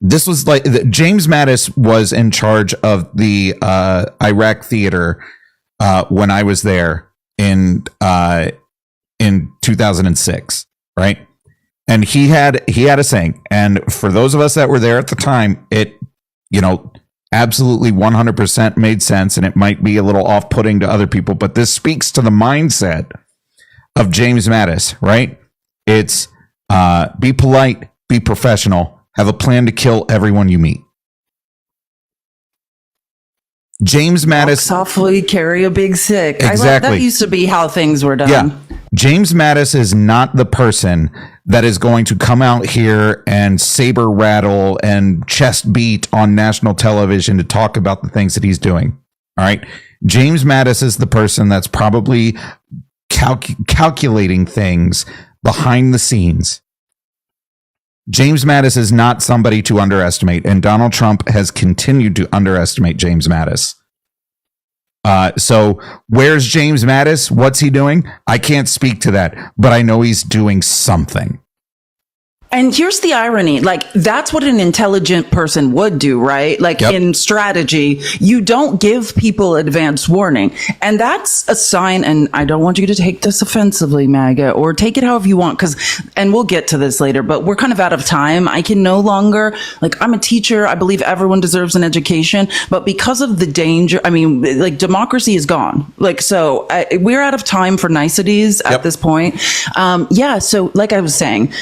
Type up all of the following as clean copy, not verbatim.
This was like James Mattis was in charge of the Iraq theater when I was there in 2006, right? And he had a saying, and for those of us that were there at the time, it, absolutely 100% made sense, and it might be a little off-putting to other people, but this speaks to the mindset of James Mattis, right? It's be polite, be professional, have a plan to kill everyone you meet. James Mattis. Walk softly, carry a big stick. Exactly. That used to be how things were done. Yeah. James Mattis is not the person that is going to come out here and saber rattle and chest beat on national television to talk about the things that he's doing. All right. James Mattis is the person that's probably calculating things behind the scenes. James Mattis is not somebody to underestimate, and Donald Trump has continued to underestimate James Mattis. So where's James Mattis? What's he doing? I can't speak to that, but I know he's doing something. And here's the irony, like that's what an intelligent person would do, right? Like in strategy, you don't give people advance warning. And that's a sign, and I don't want you to take this offensively, MAGA, or take it however you want, and we'll get to this later, but we're kind of out of time. I can no longer, I'm a teacher. I believe everyone deserves an education, but because of the danger, democracy is gone. So we're out of time for niceties at this point. So like I was saying,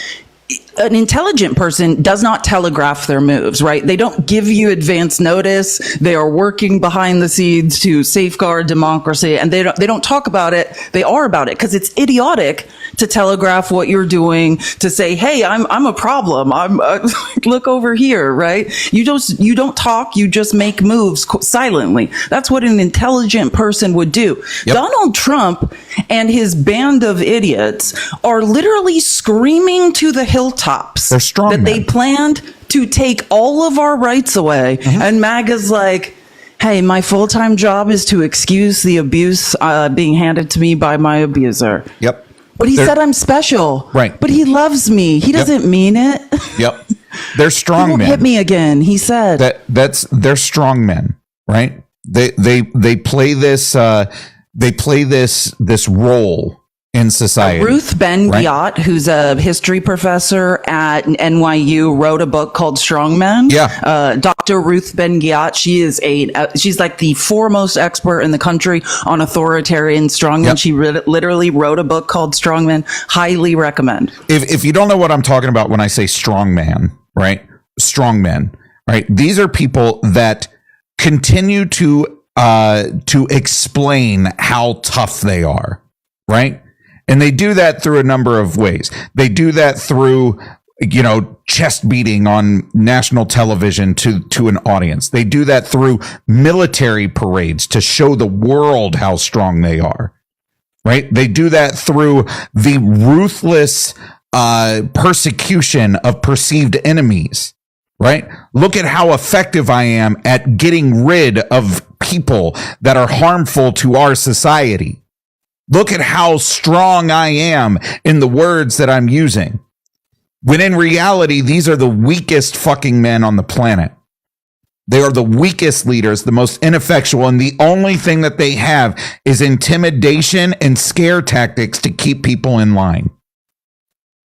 an intelligent person does not telegraph their moves, right? They don't give you advance notice. They are working behind the scenes to safeguard democracy, and they don't talk about it. They are about it because it's idiotic to telegraph what you're doing, to say, "Hey, I'm a problem. Look over here," right? You don't talk. You just make moves silently. That's what an intelligent person would do. Yep. Donald Trump and his band of idiots are literally screaming to the hilltops that they planned to take all of our rights away. Mm-hmm. And MAGA's like, hey, my full-time job is to excuse the abuse being handed to me by my abuser. Yep. But he said I'm special. Right. But he loves me. He doesn't mean it. Yep. They're strong men. Hit me again, he said. They're strong men, right? They play this this role in society. Ruth Ben-Ghiat, who's a history professor at NYU, wrote a book called Strong Men. Yeah. Dr. Ruth Ben-Ghiat, she's like the foremost expert in the country on authoritarian strongmen. Yep. She literally wrote a book called Strong Men. Highly recommend. If you don't know what I'm talking about when I say strong man, right? Strong men, right? These are people that continue to explain how tough they are, right? And they do that through a number of ways. They do that through, chest beating on national television to an audience. They do that through military parades to show the world how strong they are, right? They do that through the ruthless persecution of perceived enemies, right? Look at how effective I am at getting rid of people that are harmful to our society. Look at how strong I am in the words that I'm using. When in reality, these are the weakest fucking men on the planet. They are the weakest leaders, the most ineffectual, and the only thing that they have is intimidation and scare tactics to keep people in line.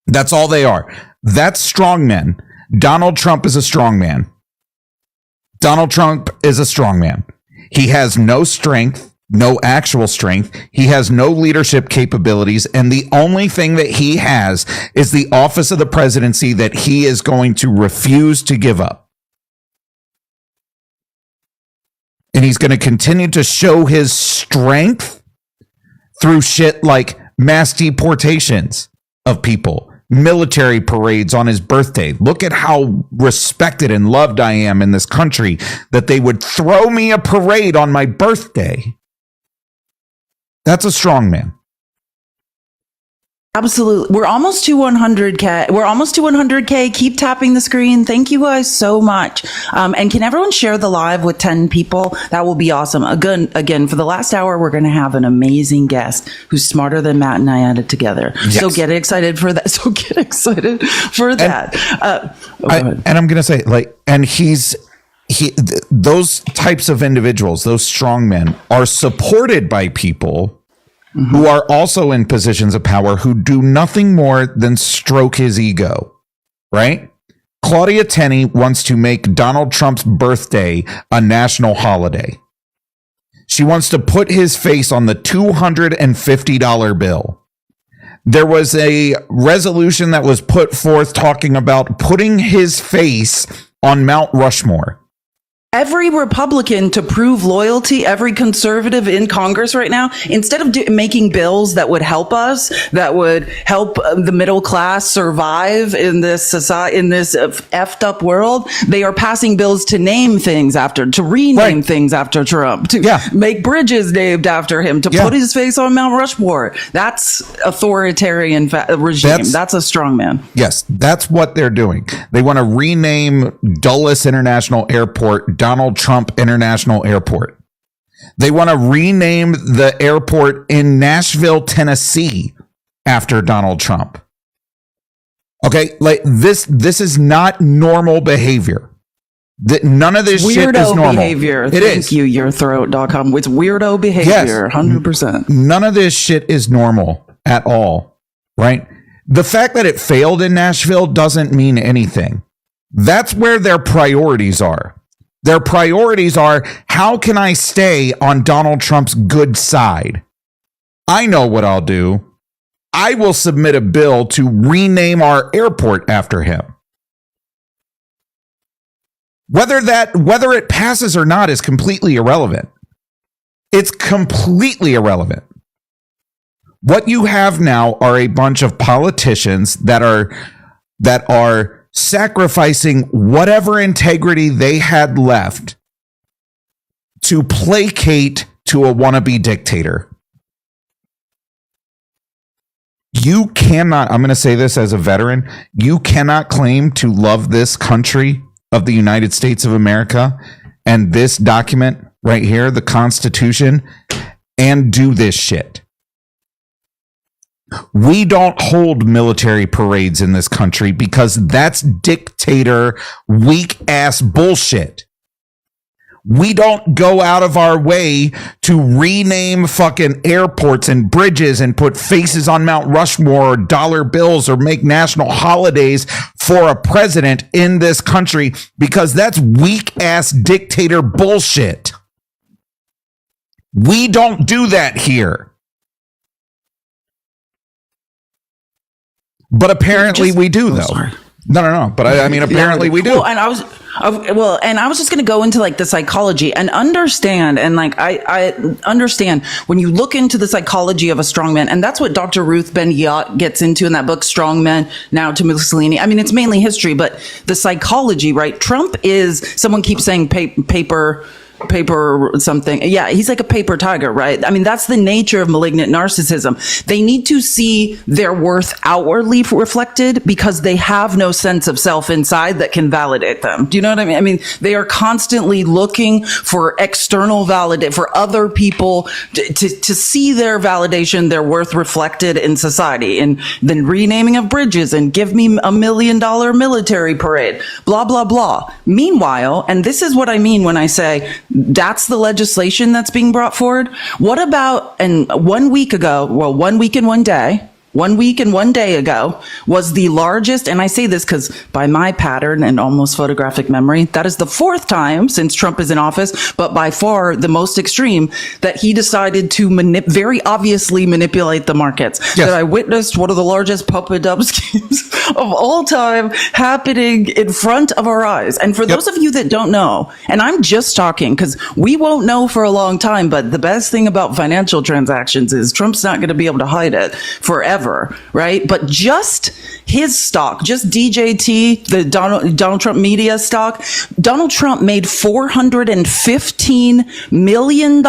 That's all they are. That's strong men. Donald Trump is a strong man. Donald Trump is a strong man. He has no strength. No actual strength. He has no leadership capabilities. And the only thing that he has is the office of the presidency that he is going to refuse to give up. And he's going to continue to show his strength through shit like mass deportations of people, military parades on his birthday. Look at how respected and loved I am in this country that they would throw me a parade on my birthday. That's a strong man. Absolutely. We're almost to 100K. We're almost to 100K. Keep tapping the screen. Thank you guys so much. And can everyone share the live with 10 people? That will be awesome. Again, for the last hour, we're going to have an amazing guest who's smarter than Matt and I added together. Yes. So get excited for that. And I'm going to say, like, and those types of individuals, those strong men, are supported by people who are also in positions of power who do nothing more than stroke his ego, right? Claudia Tenney wants to make Donald Trump's birthday a national holiday. She wants to put his face on the $250 bill. There was a resolution that was put forth talking about putting his face on Mount Rushmore. Every Republican, to prove loyalty, every conservative in Congress right now, instead of making bills that would help us, that would help the middle class survive in this society, in this effed up world, they are passing bills to name things to rename things after Trump, to make bridges named after him, to put his face on Mount Rushmore. That's authoritarian regime. That's a strong man. Yes, that's what they're doing. They want to rename Dulles International Airport Donald Trump International Airport. They want to rename the airport in Nashville, Tennessee after Donald Trump. Okay, like this is not normal behavior. None of this shit is normal. Behavior. Thank you, yourthroat.com. It's weirdo behavior, 100%. None of this shit is normal at all, right? The fact that it failed in Nashville doesn't mean anything. That's where their priorities are. Their priorities are, how can I stay on Donald Trump's good side? I know what I'll do. I will submit a bill to rename our airport after him. Whether it passes or not is completely irrelevant. It's completely irrelevant. What you have now are a bunch of politicians that are sacrificing whatever integrity they had left to placate to a wannabe dictator. You cannot, I'm going to say this as a veteran, you cannot claim to love this country of the United States of America and this document right here, the Constitution, and do this shit. We don't hold military parades in this country because that's dictator, weak ass bullshit. We don't go out of our way to rename fucking airports and bridges and put faces on Mount Rushmore or dollar bills or make national holidays for a president in this country because that's weak ass dictator bullshit. We don't do that here. But apparently we do, though. Sorry. No. But I mean, apparently we do. Well, and I was just going to go into like the psychology and understand. And like, I understand when you look into the psychology of a strongman, and that's what Dr. Ruth Ben-Yacht gets into in that book, Strongmen Now to Mussolini. I mean, it's mainly history, but the psychology, right? Trump is, someone keeps saying paper something. Yeah, he's like a paper tiger, right? I mean, that's the nature of malignant narcissism. They need to see their worth outwardly reflected because they have no sense of self inside that can validate them. Do you know what I mean? I mean, they are constantly looking for external for other people to see their validation, their worth reflected in society, and then renaming of bridges and give me $1 million military parade, blah, blah, blah. Meanwhile, and this is what I mean when I say that's the legislation that's being brought forward. What about, and 1 week ago, well, 1 week and 1 day, 1 week and 1 day ago was the largest, and I say this because by my pattern and almost photographic memory, that is the fourth time since Trump is in office, but by far the most extreme, that he decided to very obviously manipulate the markets. Yes. That I witnessed one of the largest puppet dub schemes of all time happening in front of our eyes. And for those of you that don't know, and I'm just talking because we won't know for a long time, but the best thing about financial transactions is Trump's not going to be able to hide it forever. Right? But just his stock, just DJT, the Donald Trump media stock, Donald Trump made $415 million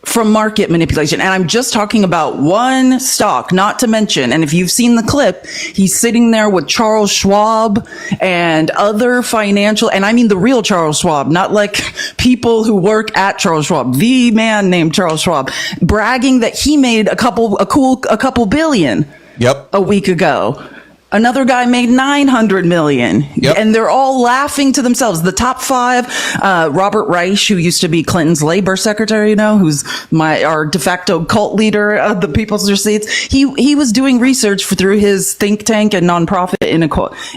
from market manipulation. And I'm just talking about one stock, not to mention, and if you've seen the clip, he's sitting there with Charles Schwab and other financial, and I mean the real Charles Schwab, not like people who work at Charles Schwab, the man named Charles Schwab, bragging that he made a couple billion a week ago. Another guy made 900 million. And they're all laughing to themselves. The top five, Robert Reich, who used to be Clinton's labor secretary, who's our de facto cult leader of the People's Receipts. He was doing research through his think tank and nonprofit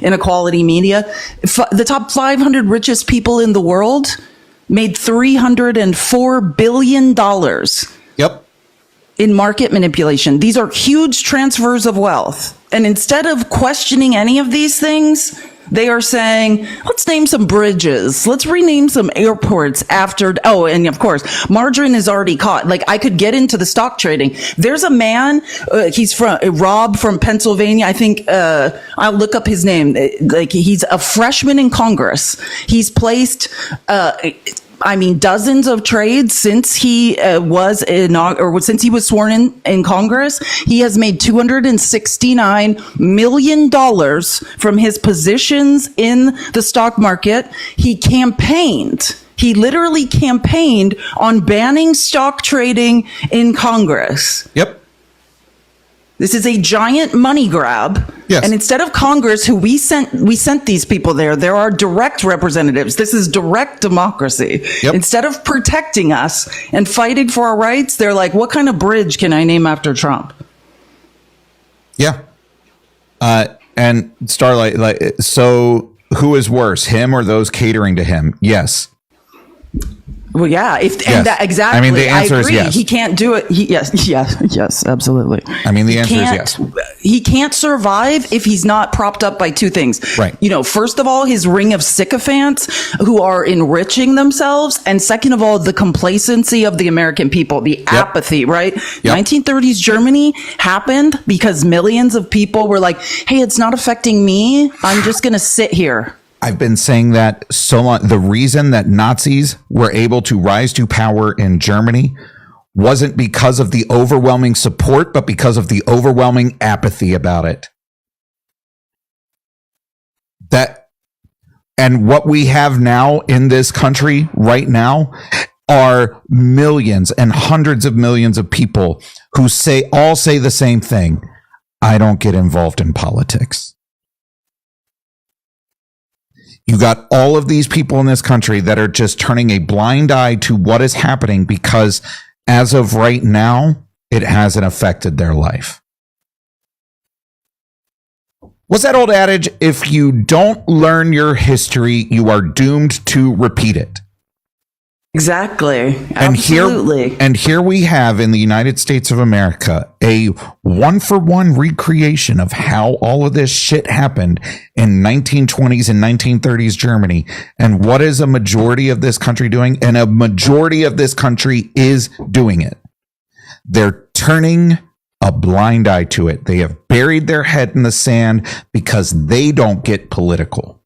Inequality Media. The top 500 richest people in the world made $304 billion. In market manipulation. These are huge transfers of wealth. And instead of questioning any of these things, they are saying, let's name some bridges. Let's rename some airports after. Oh, and of course, margarine is already caught. Like, I could get into the stock trading. There's a man, he's from Rob from Pennsylvania. I think, I'll look up his name. Like, he's a freshman in Congress. He's placed, dozens of trades since he since he was sworn in Congress. He has made $269 million from his positions in the stock market. He literally campaigned on banning stock trading in Congress. This is a giant money grab. And instead of Congress, who we sent these people there are direct representatives. This is direct democracy. Instead of protecting us and fighting for our rights, they're like, what kind of bridge can I name after Trump? And Starlight, so who is worse, him or those catering to him? Yes. Well, yeah. Exactly. I mean, the answer is yes. He can't do it. Yes, absolutely. I mean, the answer is yes. He can't survive if he's not propped up by two things. Right. First of all, his ring of sycophants who are enriching themselves. And second of all, the complacency of the American people, the apathy, right? 1930s Germany happened because millions of people were like, hey, it's not affecting me. I'm just going to sit here. I've been saying that so long. The reason that Nazis were able to rise to power in Germany wasn't because of the overwhelming support, but because of the overwhelming apathy about it. And what we have now in this country right now are millions and hundreds of millions of people who all say the same thing. I don't get involved in politics. You got all of these people in this country that are just turning a blind eye to what is happening because as of right now, it hasn't affected their life. What's that old adage? If you don't learn your history, you are doomed to repeat it. Exactly. Absolutely. And here we have in the United States of America a one-for-one recreation of how all of this shit happened in 1920s and 1930s Germany. And what is a majority of this country doing? And a majority of this country is doing it. They're turning a blind eye to it. They have buried their head in the sand because they don't get political.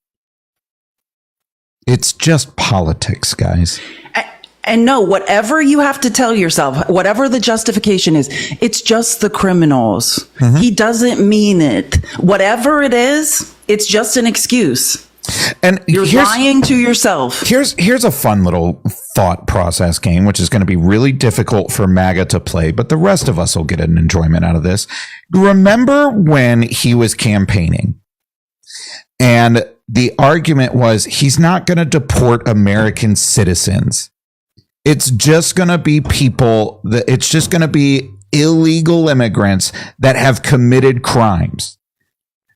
It's just politics, guys. And no, whatever you have to tell yourself, whatever the justification is, it's just the criminals. Mm-hmm. He doesn't mean it. Whatever it is, it's just an excuse. And you're lying to yourself. Here's a fun little thought process game, which is going to be really difficult for MAGA to play, but the rest of us will get an enjoyment out of this. Remember when he was campaigning and the argument was he's not going to deport American citizens. It's just going to be it's just going to be illegal immigrants that have committed crimes.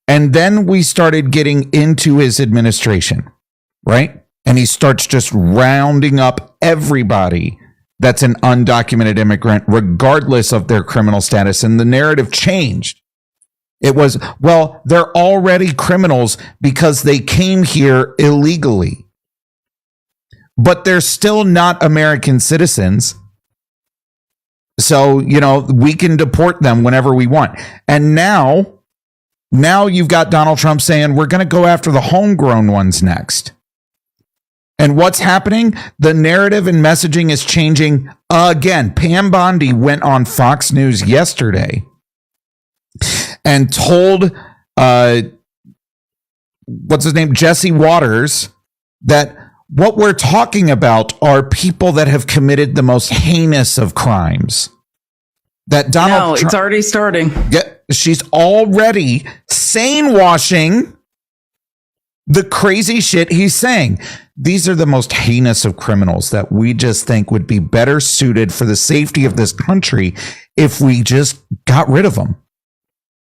And then we started getting into his administration, right? And he starts just rounding up everybody that's an undocumented immigrant, regardless of their criminal status. And the narrative changed. It was, well, they're already criminals because they came here illegally. But they're still not American citizens. So, we can deport them whenever we want. And now you've got Donald Trump saying we're going to go after the homegrown ones next. And what's happening? The narrative and messaging is changing again. Pam Bondi went on Fox News yesterday and told, what's his name? Jesse Waters, that what we're talking about are people that have committed the most heinous of crimes. That Donald Trump, it's already starting. Yeah, she's already sane washing the crazy shit he's saying. These are the most heinous of criminals that we just think would be better suited for the safety of this country if we just got rid of them.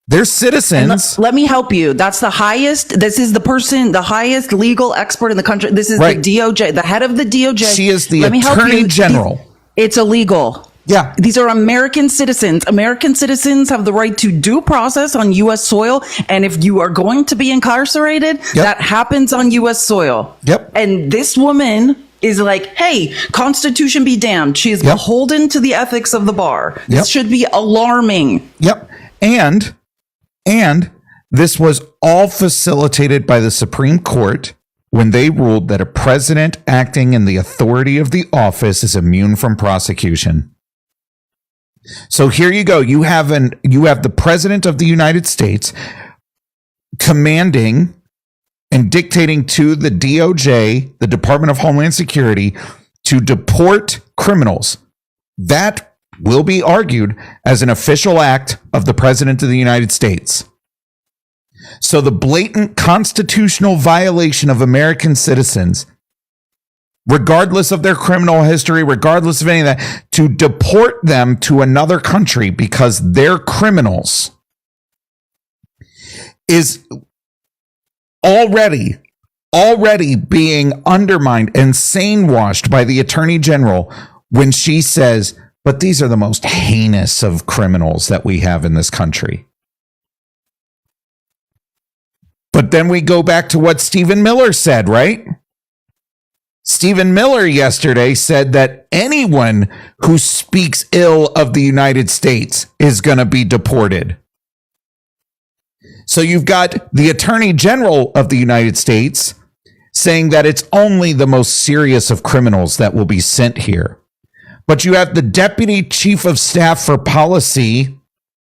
They're citizens. Let me help you. That's the highest. This is the highest legal expert in the country. This is right. The DOJ, the head of the DOJ. She is the Attorney General. It's illegal. Yeah. These are American citizens. American citizens have the right to due process on U.S. soil. And if you are going to be incarcerated, that happens on U.S. soil. Yep. And this woman is like, hey, Constitution be damned. She is beholden to the ethics of the bar. This should be alarming. Yep. And this was all facilitated by the Supreme Court when they ruled that a president acting in the authority of the office is immune from prosecution. So here you go. You have the president of the United States commanding and dictating to the DOJ, the Department of Homeland Security, to deport criminals. That will be argued as an official act of the president of the United States. So the blatant constitutional violation of American citizens, regardless of their criminal history, regardless of any of that, to deport them to another country because they're criminals, is already being undermined and sane washed by the Attorney General when she says, but these are the most heinous of criminals that we have in this country. But then we go back to what Stephen Miller said, right? Stephen Miller yesterday said that anyone who speaks ill of the United States is going to be deported. So you've got the Attorney General of the United States saying that it's only the most serious of criminals that will be sent here. But you have the Deputy Chief of Staff for Policy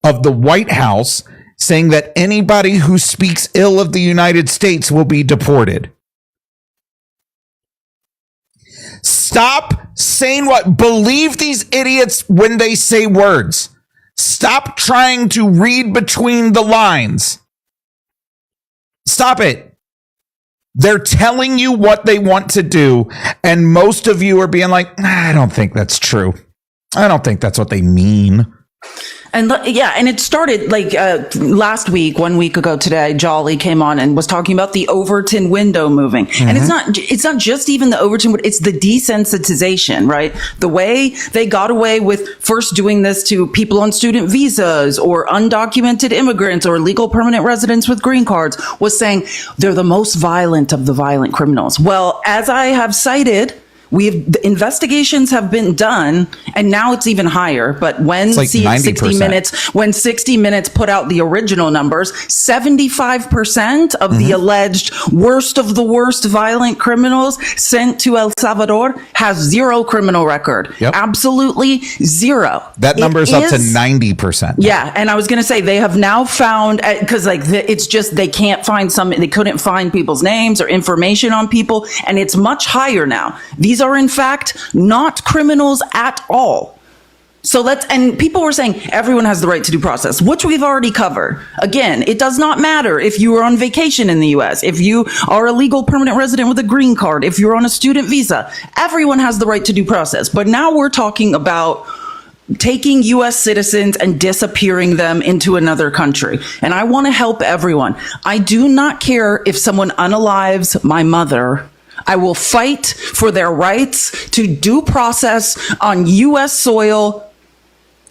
of the White House saying that anybody who speaks ill of the United States will be deported. Stop saying what? Believe these idiots when they say words. Stop trying to read between the lines. Stop it. They're telling you what they want to do, and most of you are being like, I don't think that's true. I don't think that's what they mean. And and it started like last week, 1 week ago today, Jolly came on and was talking about the Overton window moving. Mm-hmm. And it's not just even the Overton, it's the desensitization, right? The way they got away with first doing this to people on student visas or undocumented immigrants or legal permanent residents with green cards was saying they're the most violent of the violent criminals. Well, as I have cited, the investigations have been done, and now it's even higher. But when like 60 Minutes put out the original numbers, 75% of the alleged worst of the worst violent criminals sent to El Salvador has zero criminal record. Yep. Absolutely zero. That number is up to 90%. Yeah, and I was going to say they have now found, because it's just they can't find they couldn't find people's names or information on people, and it's much higher now. These are in fact not criminals at all. So and people were saying everyone has the right to due process, which we've already covered. Again, it does not matter if you are on vacation in the US, if you are a legal permanent resident with a green card, if you're on a student visa, everyone has the right to due process. But now we're talking about taking US citizens and disappearing them into another country. And I want to help everyone. I do not care if someone unalives my mother. I will fight for their rights to due process on U.S. soil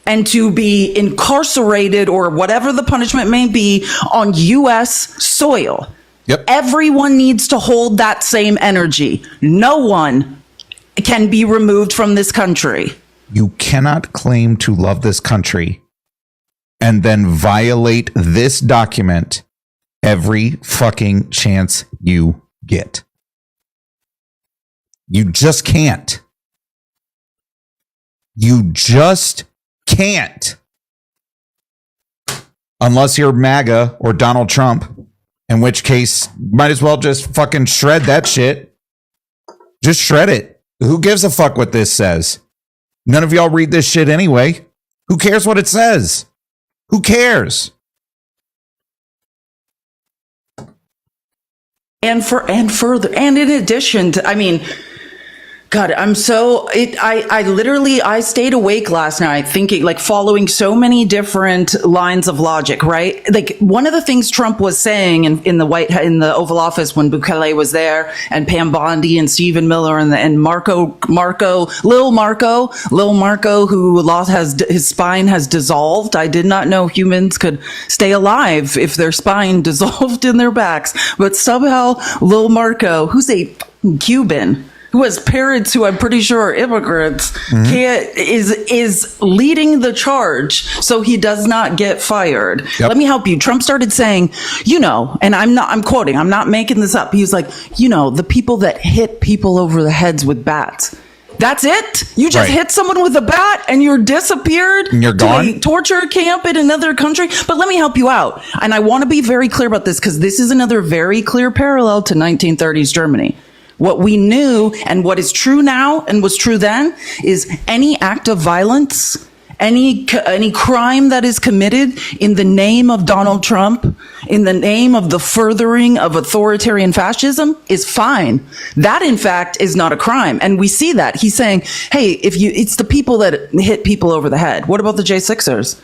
and to be incarcerated or whatever the punishment may be on U.S. soil. Yep. Everyone needs to hold that same energy. No one can be removed from this country. You cannot claim to love this country and then violate this document every fucking chance you get. You just can't. You just can't. Unless you're MAGA or Donald Trump, in which case, might as well just fucking shred that shit. Just shred it. Who gives a fuck what this says? None of y'all read this shit anyway. Who cares what it says? Who cares? And further, and in addition to, I mean, God, I stayed awake last night thinking, like, following so many different lines of logic, right? Like, one of the things Trump was saying in the Oval Office when Bukele was there, and Pam Bondi and Stephen Miller and Lil Marco, who his spine has dissolved. I did not know humans could stay alive if their spine dissolved in their backs, but somehow Lil Marco, who's a Cuban, who has parents who I'm pretty sure are immigrants, is leading the charge so he does not get fired. Yep. Let me help you. Trump started saying, and I'm quoting, I'm not making this up. He was like, the people that hit people over the heads with bats. That's it? You just hit someone with a bat and you're disappeared? And you're gone? To a torture camp in another country? But let me help you out. And I want to be very clear about this, because this is another very clear parallel to 1930s Germany. What we knew and what is true now and was true then is any act of violence, any crime that is committed in the name of Donald Trump, in the name of the furthering of authoritarian fascism, is fine. That, in fact, is not a crime. And we see that. He's saying, hey, it's the people that hit people over the head. What about the J6ers?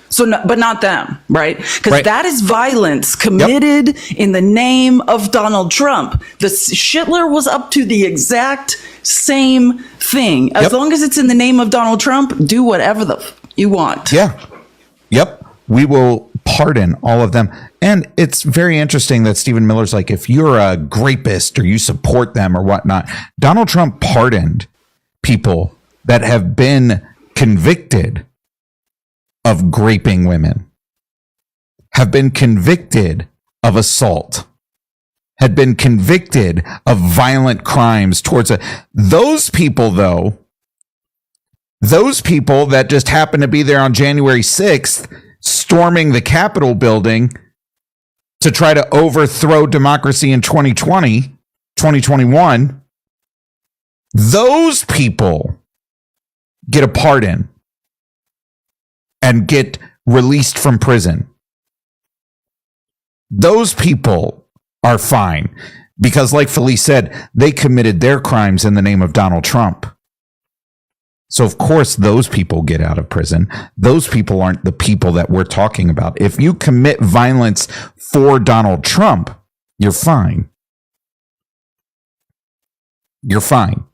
But not them, right? Because that is violence committed in the name of Donald Trump. The Hitler was up to the exact same thing. As long as it's in the name of Donald Trump, do whatever you want. Yeah. Yep. We will pardon all of them. And it's very interesting that Stephen Miller's like, if you're a rapist or you support them or whatnot, Donald Trump pardoned people that have been convicted of raping women, have been convicted of assault, had been convicted of violent crimes towards those people, though. Those people that just happened to be there on January 6th, storming the Capitol building to try to overthrow democracy in 2021, those people get a pardon and get released from prison. Those people are fine because, like Felice said, they committed their crimes in the name of Donald Trump. So, of course, those people get out of prison. Those people aren't the people that we're talking about. If you commit violence for Donald Trump, you're fine. You're fine.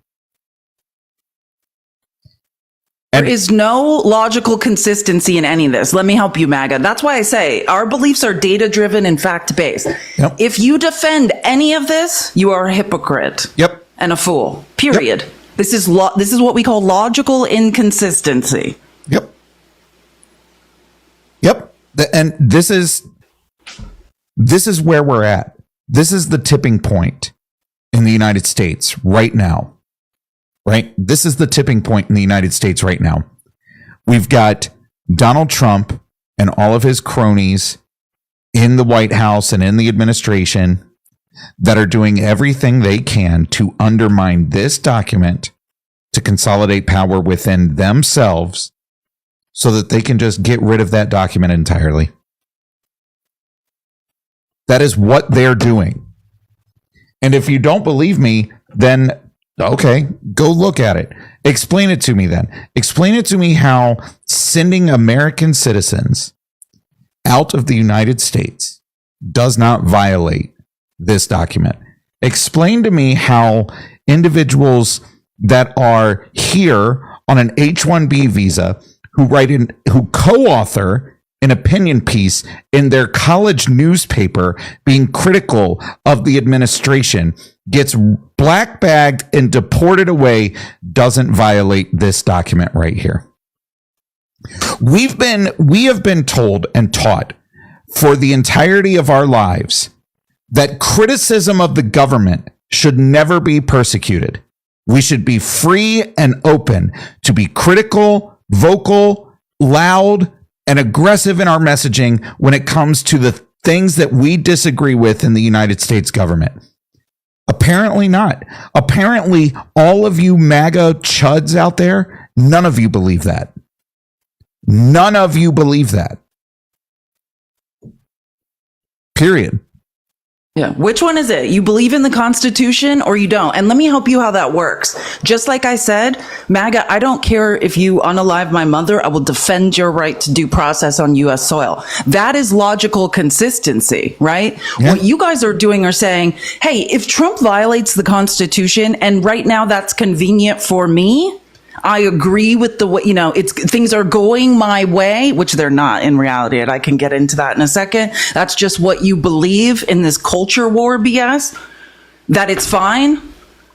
There is no logical consistency in any of this. Let me help you, MAGA. That's why I say our beliefs are data-driven and fact-based. Yep. If you defend any of this, you are a hypocrite. Yep. And a fool. Period. Yep. This is what we call logical inconsistency. Yep. Yep. And this is where we're at. This is the tipping point in the United States right now. Right? This is the tipping point in the United States right now. We've got Donald Trump and all of his cronies in the White House and in the administration that are doing everything they can to undermine this document, to consolidate power within themselves so that they can just get rid of that document entirely. That is what they're doing. And if you don't believe me, then okay, go look at it. Explain it to me then. Explain it to me how sending American citizens out of the United States does not violate this document. Explain to me how individuals that are here on an H-1B visa who co-author an opinion piece in their college newspaper being critical of the administration gets black bagged and deported away doesn't violate this document right here. We have been told and taught for the entirety of our lives that criticism of the government should never be persecuted. We should be free and open to be critical, vocal, loud, and aggressive in our messaging when it comes to the things that we disagree with in the United States government. Apparently not. Apparently, all of you MAGA chuds out there, none of you believe that. None of you believe that. Period. Yeah. Which one is it? You believe in the Constitution or you don't? And let me help you how that works. Just like I said, MAGA, I don't care if you unalive my mother. I will defend your right to due process on U.S. soil. That is logical consistency, right? Yeah. What you guys are doing are saying, hey, if Trump violates the Constitution and right now that's convenient for me, I agree with the way, things are going my way, which they're not in reality. And I can get into that in a second. That's just what you believe in this culture war BS, that it's fine.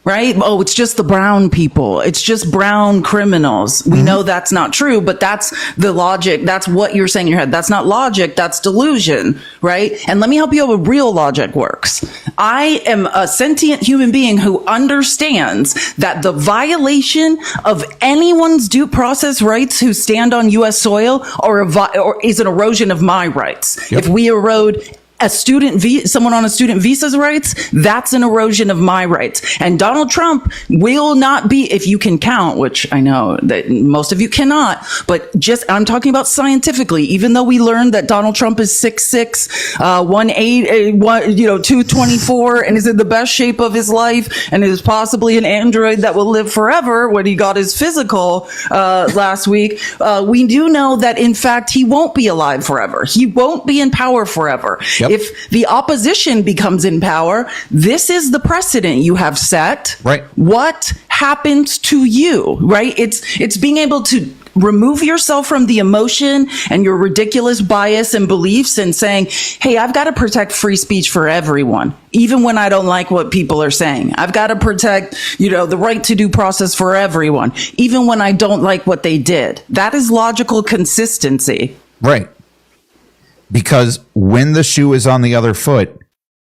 Right? Oh, it's just the brown people. It's just brown criminals. We know that's not true, but that's the logic. That's what you're saying in your head. That's not logic. That's delusion. Right? And let me help you how real logic works. I am a sentient human being who understands that the violation of anyone's due process rights who stand on U.S. soil or is an erosion of my rights. Yep. If we erode someone on a student visa's rights, that's an erosion of my rights. And Donald Trump will not be, if you can count, which I know that most of you cannot, but I'm talking about scientifically, even though we learned that Donald Trump is 6'6", 224, and is in the best shape of his life, and is possibly an android that will live forever when he got his physical, last week. We do know that in fact, he won't be alive forever. He won't be in power forever. Yep. If the opposition becomes in power, this is the precedent you have set. Right. What happens to you, right? It's being able to remove yourself from the emotion and your ridiculous bias and beliefs and saying, hey, I've got to protect free speech for everyone, even when I don't like what people are saying. I've got to protect, the right to due process for everyone, even when I don't like what they did. That is logical consistency. Right. Because when the shoe is on the other foot,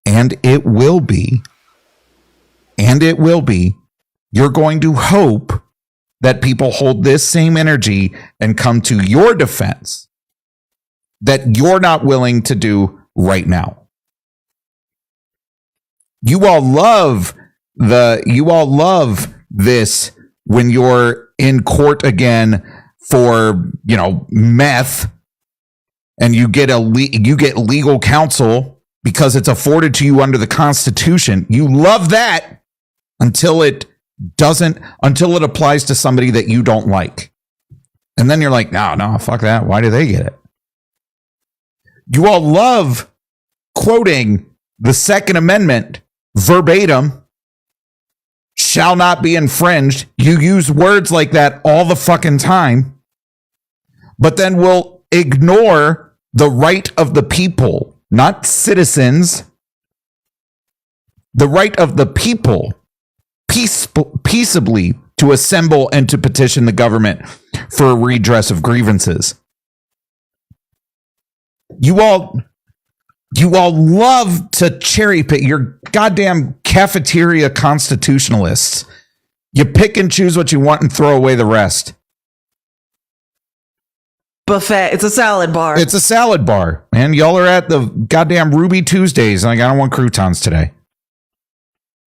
and it will be, you're going to hope that people hold this same energy and come to your defense that you're not willing to do right now. You all love this when you're in court again for, meth. And you get legal counsel because it's afforded to you under the Constitution. You love that until it applies to somebody that you don't like. And then you're like, no, fuck that. Why do they get it? You all love quoting the Second Amendment verbatim, shall not be infringed. You use words like that all the fucking time, but then we'll ignore the right of the people, not citizens, the right of the people peaceably to assemble and to petition the government for a redress of grievances. You all love to cherry pick. Your goddamn cafeteria constitutionalists. You pick and choose what you want and throw away the rest. Buffet. It's a salad bar. It's a salad bar, man. Y'all are at the goddamn Ruby Tuesdays. And I don't want croutons today.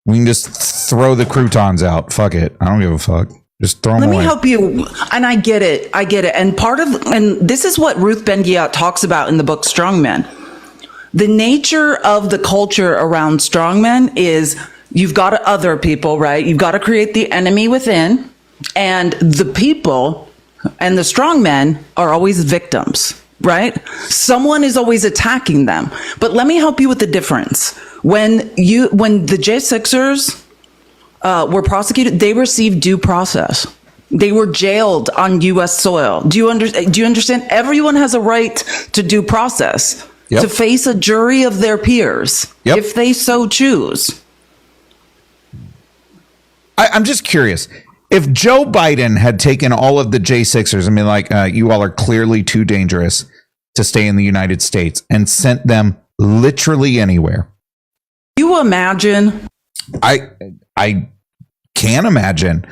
We can just throw the croutons out. Fuck it. I don't give a fuck. Just throw them away. Let me help you. And I get it. And this is what Ruth Ben-Ghiat talks about in the book Strongmen. The nature of the culture around strongmen is you've got to other people, right? You've got to create the enemy within, and the people and the strong men are always victims, right? Someone is always attacking them. But let me help you with the difference. When the J6ers were prosecuted, they received due process. They were jailed on U.S. soil. Do you understand? Everyone has a right to due process, to face a jury of their peers, if they so choose. I'm just curious. If Joe Biden had taken all of the J6ers and been like, you all are clearly too dangerous to stay in the United States, and sent them literally anywhere. You imagine? I can imagine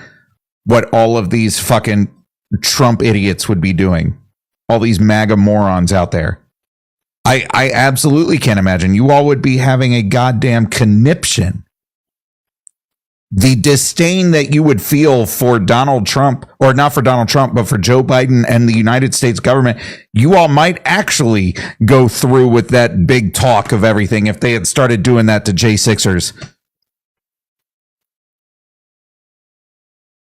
what all of these fucking Trump idiots would be doing. All these MAGA morons out there. I absolutely can't imagine. You all would be having a goddamn conniption. The disdain that you would feel for Donald Trump, or not for Donald Trump, but for Joe Biden and the United States government, you all might actually go through with that big talk of everything if they had started doing that to J6ers.